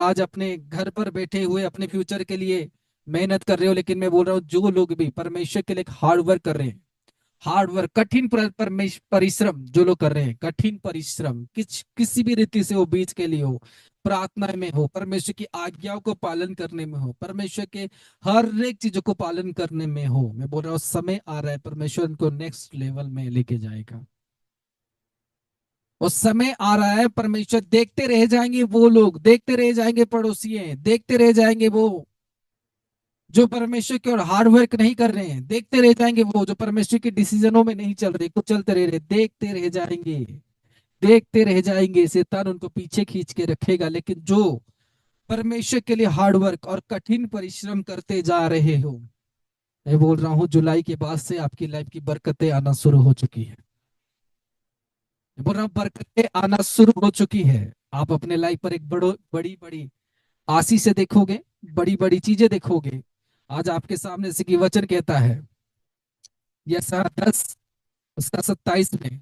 आज अपने घर पर बैठे हुए अपने फ्यूचर के लिए मेहनत कर रहे हो, लेकिन मैं बोल रहा हूँ जो लोग भी परमेश्वर के लिए हार्ड वर्क कर रहे हैं, हार्ड वर्क कठिन परिश्रम जो लोग कर रहे हैं, कठिन परिश्रम किसी भी रीति से हो, बीच के लिए हो, प्रार्थना में हो, परमेश्वर की आज्ञाओं को पालन करने में हो, परमेश्वर के हर एक चीजों को पालन करने में हो, मैं बोल रहा हूँ समय आ रहा है, परमेश्वर उनको नेक्स्ट लेवल में लेके जाएगा। और समय आ रहा है, परमेश्वर देखते रह जाएंगे, वो लोग देखते रह जाएंगे, पड़ोसी देखते रह जाएंगे, वो जो परमेश्वर की ओर हार्ड वर्क नहीं कर रहे हैं देखते रह जाएंगे, वो जो परमेश्वर के डिसीजनों में नहीं चल रहे, कुछ चलते रह रहे, देखते रह जाएंगे, देखते रह जाएंगे। शैतान उनको पीछे खींच के रखेगा, लेकिन जो परमेश्वर के लिए हार्ड वर्क और कठिन परिश्रम करते जा रहे हो, मैं बोल रहा हूँ जुलाई के बाद से आपकी लाइफ की बरकतें आना शुरू हो चुकी है। मैं बोल रहा हूँ बरकतें आना शुरू हो चुकी है। आप अपने लाइफ पर एक बड़ी बड़ी आशीष से देखोगे, बड़ी बड़ी चीजें देखोगे। आज आपके सामने से की वचन कहता है, यसा 10 उसका 27 में।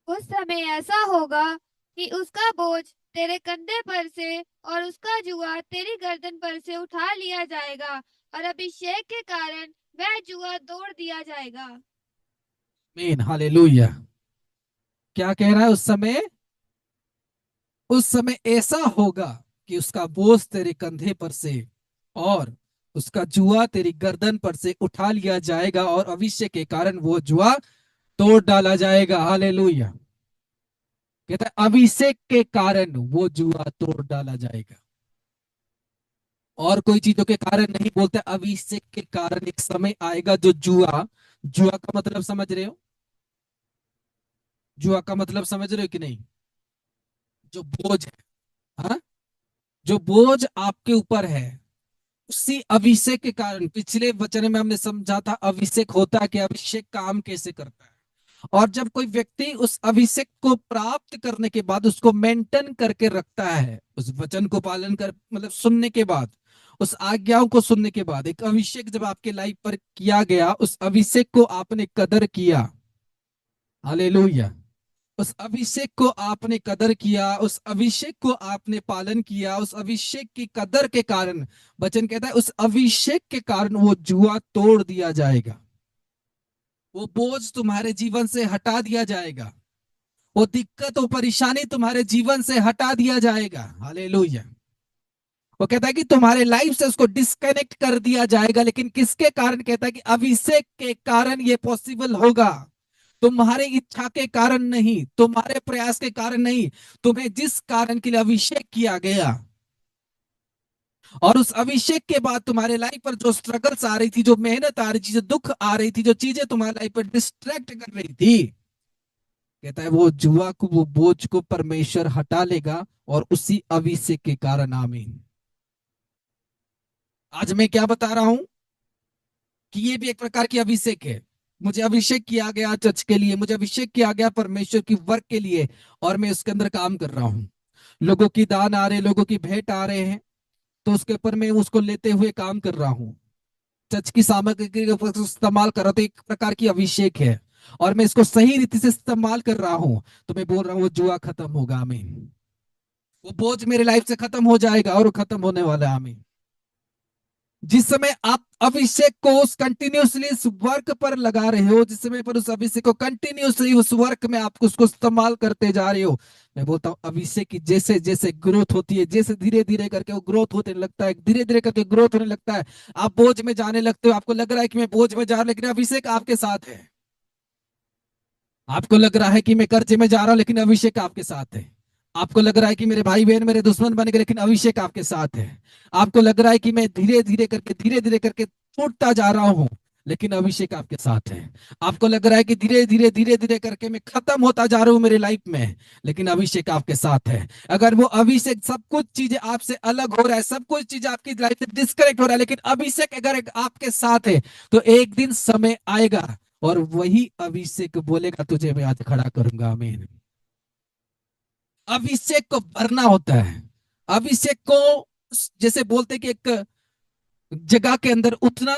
उस समय ऐसा होगा कि उसका बोझ तेरे कंधे पर से और उसका जुआ तेरी गर्दन पर से उठा लिया जाएगा, और अभिषेक के कारण वह जुआ तोड़ दिया जाएगा। Mean hallelujah. क्या कह रहा है? उस समय ऐसा होगा कि उसका बोझ तेरे कंधे पर से और उसका जुआ तेरी गर्दन पर से उठा लिया जाएगा, और अभिषेक के कारण वो जुआ तोड़ डाला जाएगा। हालेलुया। कहता है अभिषेक के कारण वो जुआ तोड़ डाला जाएगा, और कोई चीजों के कारण नहीं बोलते। अभिषेक के कारण एक समय आएगा जो जुआ, जुआ का मतलब समझ रहे हो? जुआ का मतलब समझ रहे हो कि नहीं? जो बोझ है, हाँ, जो बोझ आपके ऊपर है, उसी अभिषेक के कारण, पिछले वचन में हमने समझा था अभिषेक होता है कि अभिषेक काम कैसे करता है। और जब कोई व्यक्ति उस अभिषेक को प्राप्त करने के बाद उसको मेंटेन करके रखता है, उस वचन को पालन कर मतलब सुनने के बाद, उस आज्ञाओं को सुनने के बाद, एक अभिषेक जब आपके लाइफ पर किया गया, उस अभिषेक को आपने कदर किया। हालेलुया। उस अभिषेक को आपने कदर किया, उस अभिषेक को आपने पालन किया, उस अभिषेक की कदर के कारण, वचन कहता है उस अभिषेक के कारण वो जुआ तोड़ दिया जाएगा, वो बोझ तुम्हारे जीवन से हटा दिया जाएगा, वो दिक्कत वो परेशानी तुम्हारे जीवन से हटा दिया जाएगा। हालेलुया। वो कहता है कि तुम्हारे लाइफ से उसको डिस्कनेक्ट कर दिया जाएगा, लेकिन किसके कारण? कहता है कि अभिषेक के कारण ये पॉसिबल होगा। तुम्हारे इच्छा के कारण नहीं, तुम्हारे प्रयास के कारण नहीं, तुम्हें जिस कारण के लिए अभिषेक किया गया, और उस अभिषेक के बाद तुम्हारे लाइफ पर जो स्ट्रगल्स आ रही थी, जो मेहनत आ रही थी, जो दुख आ रही थी, जो चीजें तुम्हारे लाइफ पर डिस्ट्रैक्ट कर रही थी, कहता है वो जुआ को, वो बोझ को परमेश्वर हटा लेगा, और उसी अभिषेक के कारण। आमीन। आज मैं क्या बता रहा हूं कि ये भी एक प्रकार की अभिषेक है। मुझे अभिषेक किया गया चर्च के लिए, मुझे अभिषेक किया गया परमेश्वर की वर्क के लिए, और मैं उसके अंदर काम कर रहा हूँ। लोगों की दान आ रहे, लोगों की भेंट आ रहे हैं, तो उसके ऊपर मैं उसको लेते हुए काम कर रहा हूँ। चर्च की सामग्री के ऊपर इस्तेमाल कर रहा हूँ, तो एक प्रकार की अभिषेक है, और मैं इसको सही रीति से इस्तेमाल कर रहा हूँ, तो मैं बोल रहा हूँ वो जुआ खत्म होगा। आमीन। वो बोझ मेरे लाइफ से खत्म हो जाएगा, और वो खत्म होने वाला है। आमीन। जिस समय आप अभिषेक को उस कंटिन्यूसली इस वर्क पर लगा रहे हो, जिस समय पर उस अभिषेक को कंटिन्यूसली उस वर्क में आप उसको इस्तेमाल करते जा रहे हो, मैं बोलता हूँ अभिषेक की जैसे जैसे ग्रोथ होती है, जैसे धीरे धीरे करके वो ग्रोथ होने लगता है, धीरे धीरे करके ग्रोथ होने लगता है, आप बोझ में जाने लगते हो। आपको लग रहा है कि मैं बोझ में जा रहा हूं, लेकिन अभिषेक आपके साथ है। आपको लग रहा है कि मैं कर्जे में जा रहा हूं, लेकिन अभिषेक आपके साथ है। आपको लग रहा है कि मेरे भाई बहन मेरे दुश्मन बन गए, लेकिन अभिषेक आपके साथ है। आपको लग रहा है कि मैं धीरे धीरे करके टूटता जा रहा हूं, लेकिन अभिषेक आपके साथ है। आपको लग रहा है कि धीरे धीरे करके मैं खत्म होता जा रहा हूं मेरी लाइफ में, लेकिन अभिषेक आपके साथ है। अगर वो अभिषेक, सब कुछ चीजें आपसे अलग हो रहा है, सब कुछ चीजें आपकी लाइफ से डिस्कनेक्ट हो रहा है, लेकिन अभिषेक अगर आपके साथ है, तो एक दिन समय आएगा और वही अभिषेक बोलेगा तुझे मैं आज खड़ा करूंगा। आमीन। अभिषेक को भरना होता है। अभिषेक को जैसे बोलते कि एक जगह के अंदर उतना